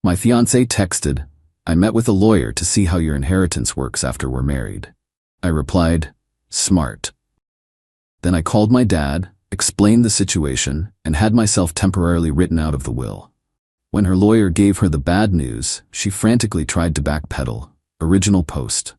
My fiancée texted, "I met with a lawyer to see how your inheritance works after we're married." I replied, "Smart." Then I called my dad, explained the situation, and had myself temporarily written out of the will. When her lawyer gave her the bad news, she frantically tried to backpedal. Original post.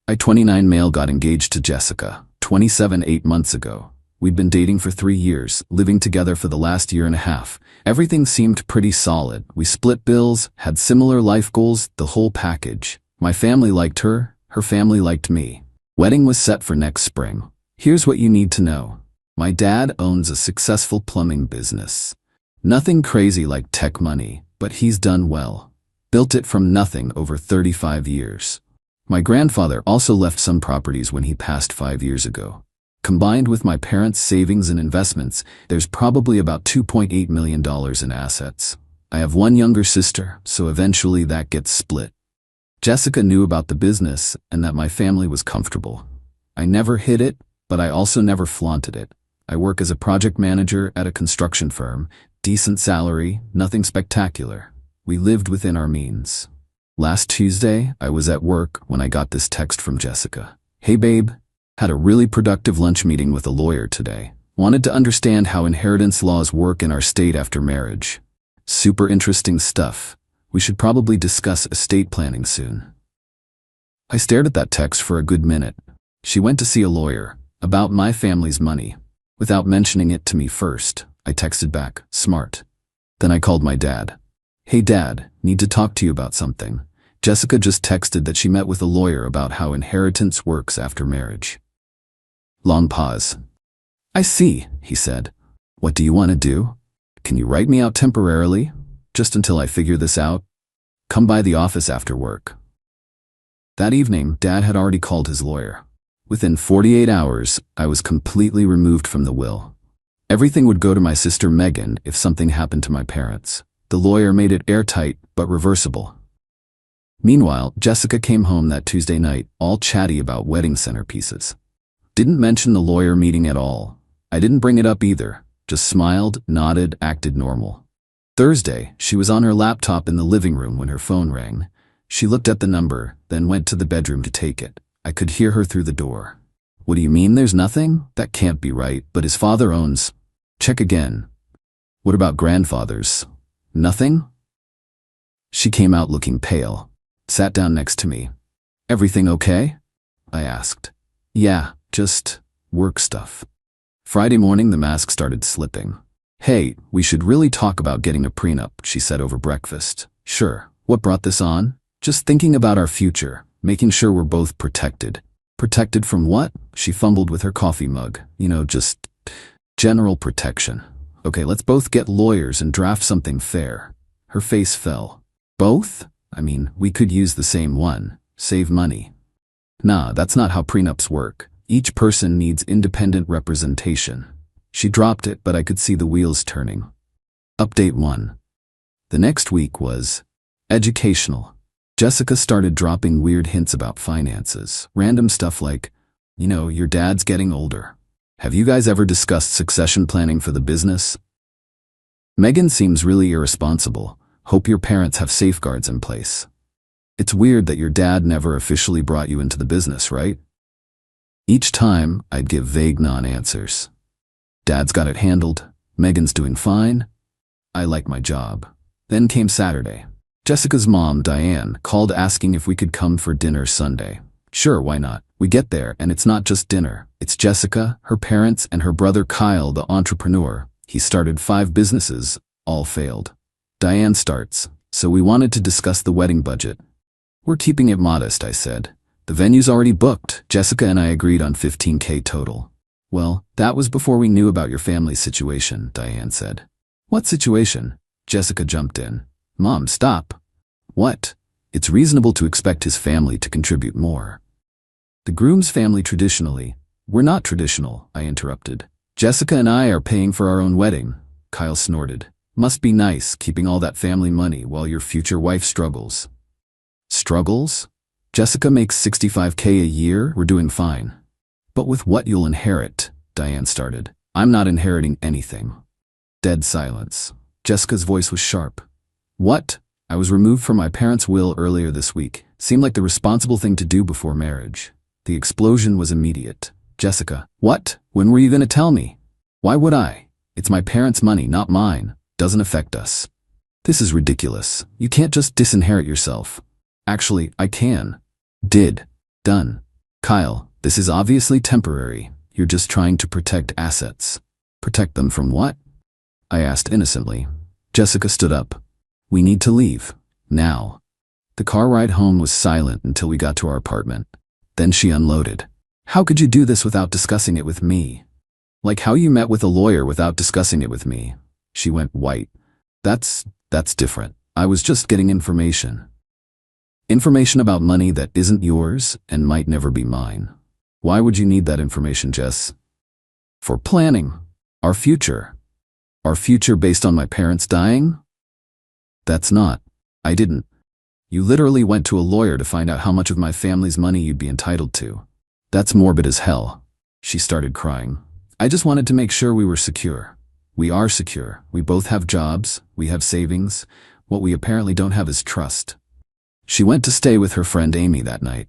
I, 29 male, got engaged to Jessica, 27, 8 months ago. We'd been dating for 3 years, living together for the last year and a half. Everything seemed pretty solid. We split bills, had similar life goals, the whole package. My family liked her family liked me. Wedding was set for next spring. Here's what you need to know. My dad owns a successful plumbing business. Nothing crazy like tech money, but he's done well. Built it from nothing over 35 years. My grandfather also left some properties when he passed 5 years ago. Combined with my parents' savings and investments, there's probably about $2.8 million in assets. I have one younger sister, so eventually that gets split. Jessica knew about the business and that my family was comfortable. I never hid it, but I also never flaunted it. I work as a project manager at a construction firm, decent salary, nothing spectacular. We lived within our means. Last Tuesday, I was at work when I got this text from Jessica. "Hey babe, had a really productive lunch meeting with a lawyer today. Wanted to understand how inheritance laws work in our state after marriage. Super interesting stuff. We should probably discuss estate planning soon." I stared at that text for a good minute. She went to see a lawyer about my family's money. Without mentioning it to me first, I texted back, "Smart." Then I called my dad. "Hey dad, need to talk to you about something. Jessica just texted that she met with a lawyer about how inheritance works after marriage." Long pause. "I see," he said. "What do you want to do? Can you write me out temporarily? Just until I figure this out? Come by the office after work." That evening, Dad had already called his lawyer. Within 48 hours, I was completely removed from the will. Everything would go to my sister Megan if something happened to my parents. The lawyer made it airtight but reversible. Meanwhile, Jessica came home that Tuesday night, all chatty about wedding centerpieces. Didn't mention the lawyer meeting at all. I didn't bring it up either. Just smiled, nodded, acted normal. Thursday, she was on her laptop in the living room when her phone rang. She looked at the number, then went to the bedroom to take it. I could hear her through the door. "What do you mean there's nothing? That can't be right, but his father owns." "Check again." "What about grandfather's? Nothing?" She came out looking pale. Sat down next to me. "Everything okay?" I asked. "Yeah, just work stuff." Friday morning, the mask started slipping. "Hey, we should really talk about getting a prenup," she said over breakfast. "Sure. What brought this on?" "Just thinking about our future, making sure we're both protected." "Protected from what?" She fumbled with her coffee mug. Just general protection." "Okay, let's both get lawyers and draft something fair." Her face fell. "Both? I mean, we could use the same one. Save money." "Nah, that's not how prenups work. Each person needs independent representation." She dropped it, but I could see the wheels turning. Update 1. The next week was educational. Jessica started dropping weird hints about finances. Random stuff like, "Your dad's getting older. Have you guys ever discussed succession planning for the business? Megan seems really irresponsible. Hope your parents have safeguards in place. It's weird that your dad never officially brought you into the business, right?" Each time, I'd give vague non-answers. Dad's got it handled. Megan's doing fine. I like my job. Then came Saturday. Jessica's mom, Diane, called asking if we could come for dinner Sunday. Sure, why not? We get there, and it's not just dinner. It's Jessica, her parents, and her brother Kyle, the entrepreneur. He started 5 businesses, all failed. Diane starts, "So we wanted to discuss the wedding budget." "We're keeping it modest," I said. "The venue's already booked." Jessica and I agreed on $15K total. "Well, that was before we knew about your family's situation," Diane said. "What situation?" Jessica jumped in. "Mom, stop." "What?" "It's reasonable to expect his family to contribute more." "The groom's family traditionally." "We're not traditional," I interrupted. "Jessica and I are paying for our own wedding." Kyle snorted. "Must be nice, keeping all that family money while your future wife struggles." "Struggles? Jessica makes $65K a year, we're doing fine." "But with what you'll inherit," Diane started. "I'm not inheriting anything." Dead silence. Jessica's voice was sharp. "What?" I was removed from my parents' will earlier this week. Seemed like the responsible thing to do before marriage. The explosion was immediate. Jessica, what? When were you going to tell me? Why would I? It's my parents' money, not mine. Doesn't affect us. This is ridiculous. You can't just disinherit yourself. Actually, I can. Did. Done. Kyle, this is obviously temporary. You're just trying to protect assets. Protect them from what? I asked innocently. Jessica stood up. We need to leave. Now. The car ride home was silent until we got to our apartment. Then she unloaded. How could you do this without discussing it with me? Like how you met with a lawyer without discussing it with me. She went white. That's different. I was just getting information. Information about money that isn't yours and might never be mine. Why would you need that information, Jess? For planning. Our future. Our future based on my parents dying? That's not. I didn't. You literally went to a lawyer to find out how much of my family's money you'd be entitled to. That's morbid as hell. She started crying. I just wanted to make sure we were secure. We are secure. We both have jobs. We have savings. What we apparently don't have is trust. She went to stay with her friend Amy that night.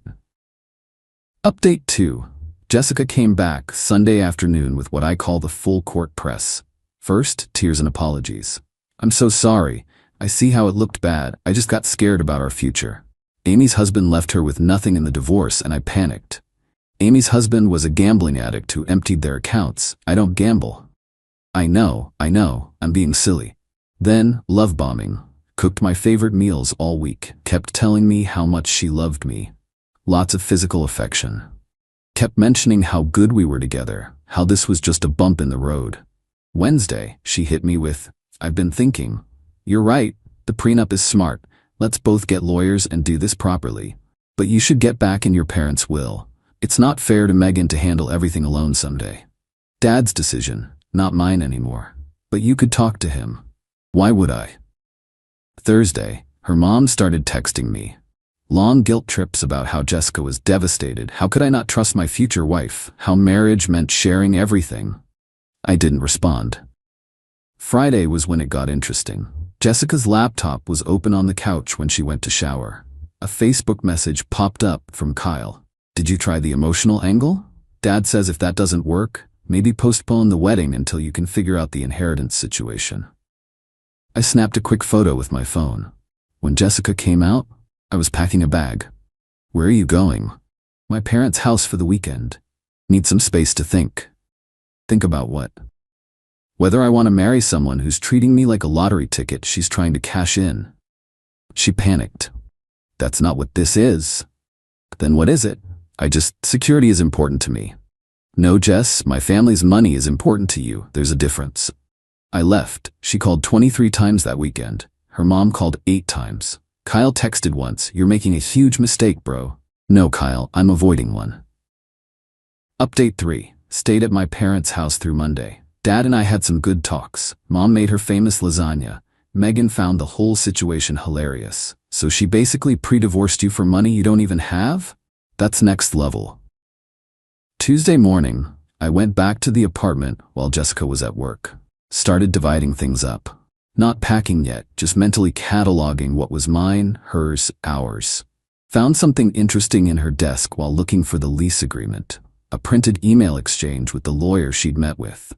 Update 2. Jessica came back Sunday afternoon with what I call the full court press. First, tears and apologies. I'm so sorry. I see how it looked bad. I just got scared about our future. Amy's husband left her with nothing in the divorce and I panicked. Amy's husband was a gambling addict who emptied their accounts. I don't gamble. I know, I'm being silly. Then, love bombing. Cooked my favorite meals all week. Kept telling me how much she loved me. Lots of physical affection. Kept mentioning how good we were together, how this was just a bump in the road. Wednesday, she hit me with, I've been thinking. You're right, the prenup is smart. Let's both get lawyers and do this properly. But you should get back in your parents' will. It's not fair to Megan to handle everything alone someday. Dad's decision, not mine anymore. But you could talk to him. Why would I? Thursday, her mom started texting me. Long guilt trips about how Jessica was devastated. How could I not trust my future wife? How marriage meant sharing everything. I didn't respond. Friday was when it got interesting. Jessica's laptop was open on the couch when she went to shower. A Facebook message popped up from Kyle. Did you try the emotional angle? Dad says if that doesn't work, maybe postpone the wedding until you can figure out the inheritance situation. I snapped a quick photo with my phone. When Jessica came out, I was packing a bag. Where are you going? My parents' house for the weekend. Need some space to think. Think about what? Whether I want to marry someone who's treating me like a lottery ticket she's trying to cash in. She panicked. That's not what this is. Then what is it? Security is important to me. No, Jess, my family's money is important to you. There's a difference. I left. She called 23 times that weekend. Her mom called 8 times. Kyle texted once, you're making a huge mistake, bro. No, Kyle, I'm avoiding one. Update 3. Stayed at my parents' house through Monday. Dad and I had some good talks. Mom made her famous lasagna. Megan found the whole situation hilarious. So she basically pre-divorced you for money you don't even have? That's next level. Tuesday morning, I went back to the apartment while Jessica was at work. Started dividing things up. Not packing yet, just mentally cataloging what was mine, hers, ours. Found something interesting in her desk while looking for the lease agreement. A printed email exchange with the lawyer she'd met with.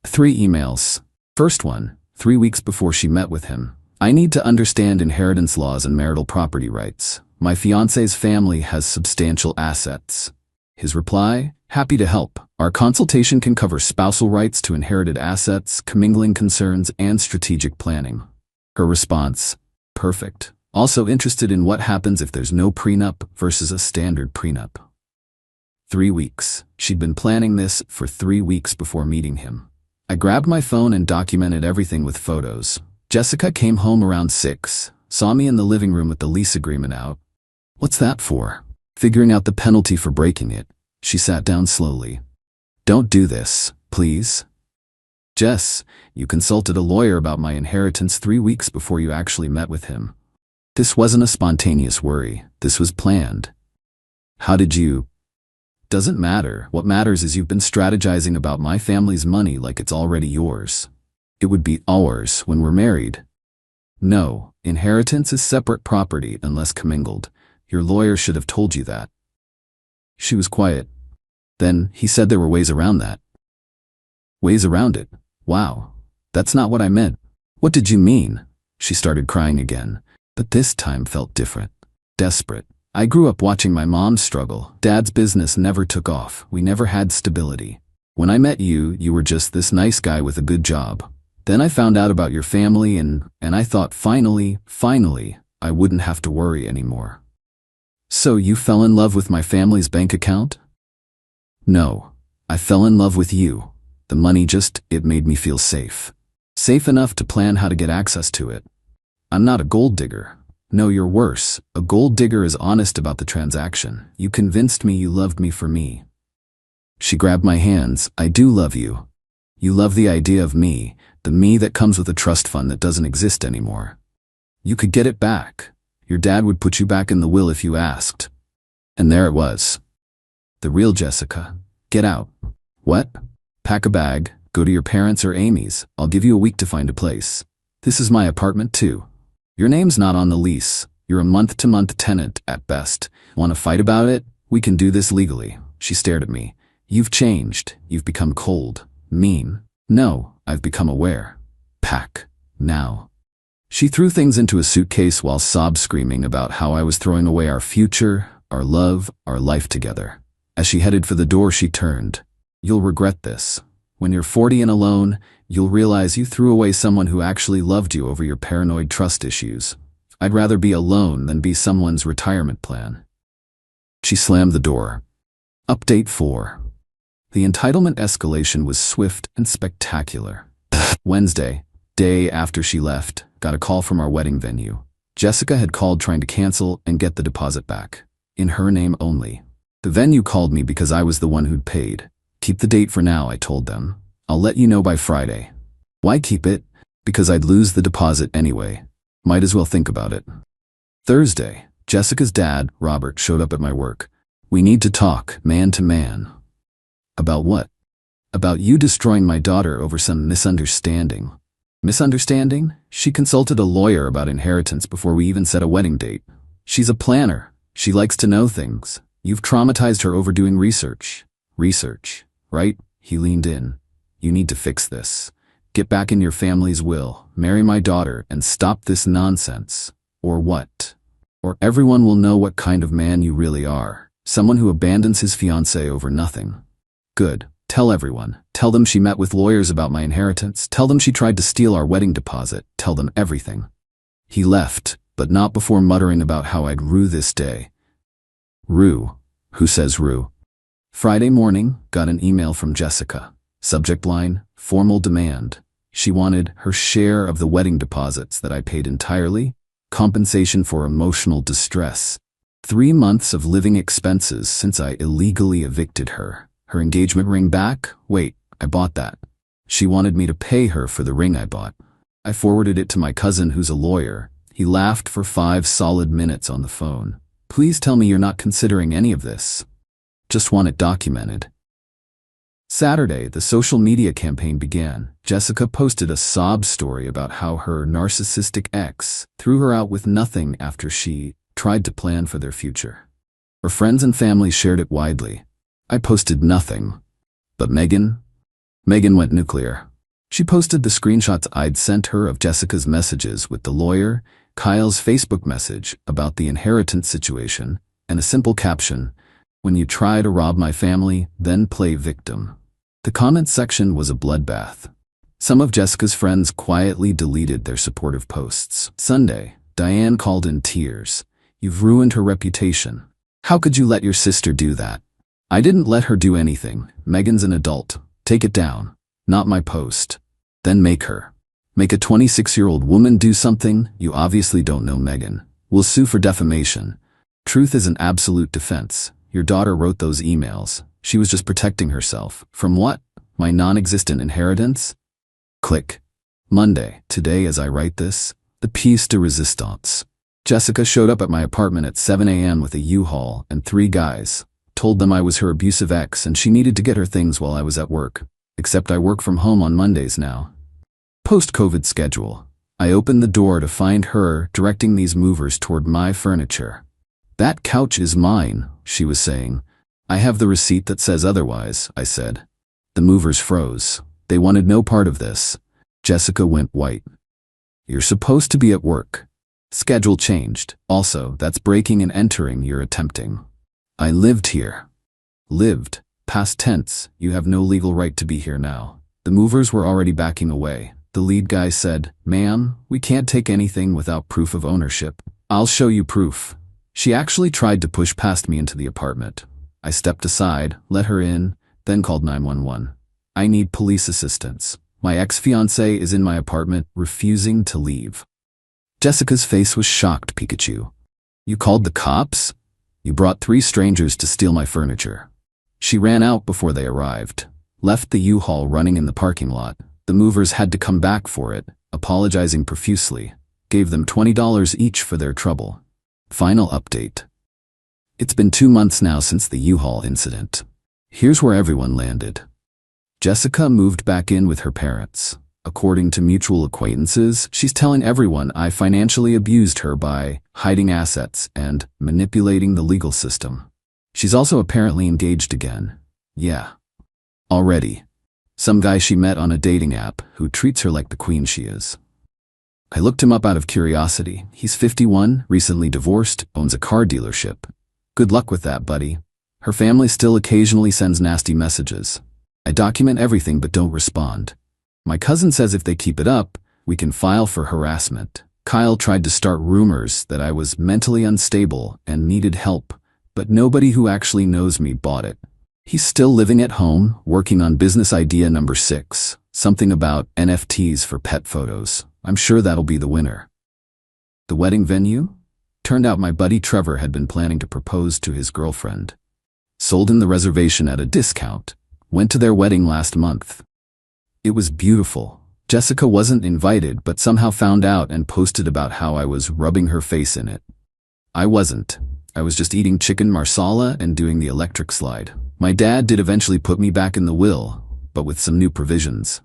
3 emails. First one, 3 weeks before she met with him. I need to understand inheritance laws and marital property rights. My fiancé's family has substantial assets. His reply, happy to help. Our consultation can cover spousal rights to inherited assets, commingling concerns, and strategic planning. Her response, perfect. Also interested in what happens if there's no prenup versus a standard prenup. 3 weeks. She'd been planning this for 3 weeks before meeting him. I grabbed my phone and documented everything with photos. Jessica came home around 6, saw me in the living room with the lease agreement out. What's that for? Figuring out the penalty for breaking it. She sat down slowly. Don't do this, please. Jess, you consulted a lawyer about my inheritance 3 weeks before you actually met with him. This wasn't a spontaneous worry. This was planned. How did you? Doesn't matter. What matters is you've been strategizing about my family's money like it's already yours. It would be ours when we're married. No, inheritance is separate property unless commingled. Your lawyer should have told you that. She was quiet. Then he said there were ways around that. Ways around it? Wow. That's not what I meant. What did you mean? She started crying again, but this time felt different. Desperate. I grew up watching my mom struggle. Dad's business never took off. We never had stability. When I met you, you were just this nice guy with a good job. Then I found out about your family and I thought finally, I wouldn't have to worry anymore. So you fell in love with my family's bank account? No, I fell in love with you. The money it made me feel safe. Safe enough to plan how to get access to it. I'm not a gold digger. No, you're worse. A gold digger is honest about the transaction. You convinced me you loved me for me. She grabbed my hands. I do love you. You love the idea of me, the me that comes with a trust fund that doesn't exist anymore. You could get it back. Your dad would put you back in the will if you asked. And there it was. The real Jessica. Get out. What? Pack a bag, go to your parents' or Amy's. I'll give you a week to find a place. This is my apartment too. Your name's not on the lease. You're a month-to-month tenant at best. Want to fight about it? We can do this legally. She stared at me. You've changed. You've become cold. Mean. No, I've become aware. Pack. Now. She threw things into a suitcase while sob-screaming about how I was throwing away our future, our love, our life together. As she headed for the door, she turned. You'll regret this. When you're 40 and alone, you'll realize you threw away someone who actually loved you over your paranoid trust issues. I'd rather be alone than be someone's retirement plan. She slammed the door. Update 4. The entitlement escalation was swift and spectacular. Wednesday, day after she left, got a call from our wedding venue. Jessica had called trying to cancel and get the deposit back. In her name only. The venue called me because I was the one who'd paid. Keep the date for now, I told them. I'll let you know by Friday. Why keep it? Because I'd lose the deposit anyway. Might as well think about it. Thursday, Jessica's dad, Robert, showed up at my work. We need to talk, man to man. About what? About you destroying my daughter over some misunderstanding. Misunderstanding? She consulted a lawyer about inheritance before we even set a wedding date. She's a planner. She likes to know things. You've traumatized her overdoing research. Research, right? He leaned in. You need to fix this. Get back in your family's will, marry my daughter, and stop this nonsense. Or what? Or everyone will know what kind of man you really are. Someone who abandons his fiancée over nothing. Good. Tell everyone. Tell them she met with lawyers about my inheritance. Tell them she tried to steal our wedding deposit. Tell them everything. He left, but not before muttering about how I'd rue this day. Rue? Who says rue? Friday morning, got an email from Jessica. Subject line, formal demand. She wanted her share of the wedding deposits that I paid entirely, compensation for emotional distress, 3 months of living expenses since I illegally evicted her. Her engagement ring back? Wait, I bought that. She wanted me to pay her for the ring I bought. I forwarded it to my cousin who's a lawyer. He laughed for 5 solid minutes on the phone. Please tell me you're not considering any of this. Just want it documented. Saturday, the social media campaign began. Jessica posted a sob story about how her narcissistic ex threw her out with nothing after she tried to plan for their future. Her friends and family shared it widely. I posted nothing. But Megan went nuclear. She posted the screenshots I'd sent her of Jessica's messages with the lawyer, Kyle's Facebook message about the inheritance situation, and a simple caption, "When you try to rob my family, then play victim." The comments section was a bloodbath. Some of Jessica's friends quietly deleted their supportive posts. Sunday, Diane called in tears. You've ruined her reputation. How could you let your sister do that? I didn't let her do anything. Megan's an adult. Take it down. Not my post. Then make her. Make a 26-year-old woman do something? You obviously don't know Megan. We'll sue for defamation. Truth is an absolute defense. Your daughter wrote those emails. She was just protecting herself. From what? My non-existent inheritance? Click. Monday, today as I write this, the piece de resistance. Jessica showed up at my apartment at 7 a.m. with a U-Haul and 3 guys. Told them I was her abusive ex and she needed to get her things while I was at work. Except I work from home on Mondays now. Post-COVID schedule. I opened the door to find her directing these movers toward my furniture. "That couch is mine," she was saying. "I have the receipt that says otherwise," I said. The movers froze. They wanted no part of this. Jessica went white. "You're supposed to be at work." "Schedule changed. Also, that's breaking and entering you're attempting." "I lived here." "Lived. Past tense. You have no legal right to be here now." The movers were already backing away. The lead guy said, "Ma'am, we can't take anything without proof of ownership." "I'll show you proof." She actually tried to push past me into the apartment. I stepped aside, let her in, then called 911. "I need police assistance. My ex-fiancée is in my apartment, refusing to leave." Jessica's face was shocked. "Pikachu. You called the cops? You brought 3 strangers to steal my furniture." She ran out before they arrived, left the U-Haul running in the parking lot. The movers had to come back for it, apologizing profusely, gave them $20 each for their trouble. Final update. It's been 2 months now since the U-Haul incident. Here's where everyone landed. Jessica moved back in with her parents. According to mutual acquaintances, she's telling everyone I financially abused her by hiding assets and manipulating the legal system. She's also apparently engaged again. Yeah. Already. Some guy she met on a dating app who treats her like the queen she is. I looked him up out of curiosity. He's 51, recently divorced, owns a car dealership. Good luck with that, buddy. Her family still occasionally sends nasty messages. I document everything but don't respond. My cousin says if they keep it up, we can file for harassment. Kyle tried to start rumors that I was mentally unstable and needed help, but nobody who actually knows me bought it. He's still living at home, working on business idea number 6, something about NFTs for pet photos. I'm sure that'll be the winner. The wedding venue? Turned out my buddy Trevor had been planning to propose to his girlfriend. Sold in the reservation at a discount. Went to their wedding last month. It was beautiful. Jessica wasn't invited but somehow found out and posted about how I was rubbing her face in it. I wasn't. I was just eating chicken marsala and doing the electric slide. My dad did eventually put me back in the will, but with some new provisions.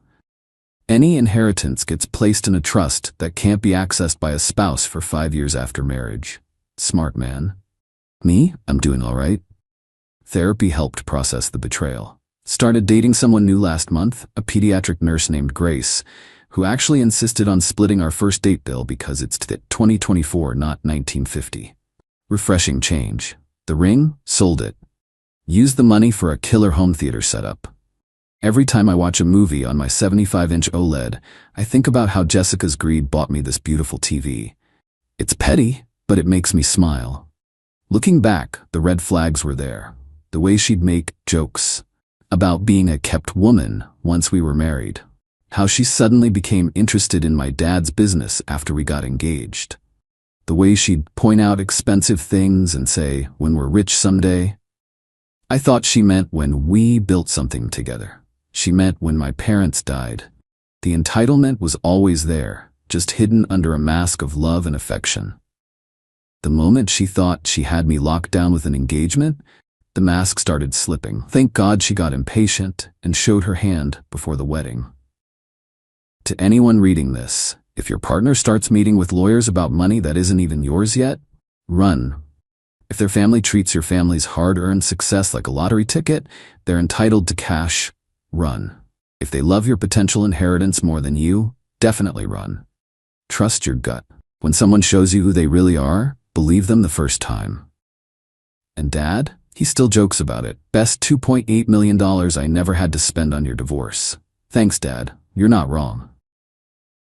Any inheritance gets placed in a trust that can't be accessed by a spouse for 5 years after marriage. Smart man. Me? I'm doing all right. Therapy helped process the betrayal. Started dating someone new last month, a pediatric nurse named Grace, who actually insisted on splitting our first date bill because it's 2024, not 1950. Refreshing change. The ring? Sold it. Used the money for a killer home theater setup. Every time I watch a movie on my 75-inch OLED, I think about how Jessica's greed bought me this beautiful TV. It's petty, but it makes me smile. Looking back, the red flags were there. The way she'd make jokes about being a kept woman once we were married. How she suddenly became interested in my dad's business after we got engaged. The way she'd point out expensive things and say, "When we're rich someday." I thought she meant when we built something together. She meant when my parents died. The entitlement was always there, just hidden under a mask of love and affection. The moment she thought she had me locked down with an engagement, the mask started slipping. Thank God she got impatient and showed her hand before the wedding. To anyone reading this, if your partner starts meeting with lawyers about money that isn't even yours yet, run. If their family treats your family's hard-earned success like a lottery ticket, they're entitled to cash, run. If they love your potential inheritance more than you, definitely run. Trust your gut. When someone shows you who they really are, believe them the first time. And Dad? He still jokes about it. Best $2.8 million I never had to spend on your divorce. Thanks, Dad. You're not wrong.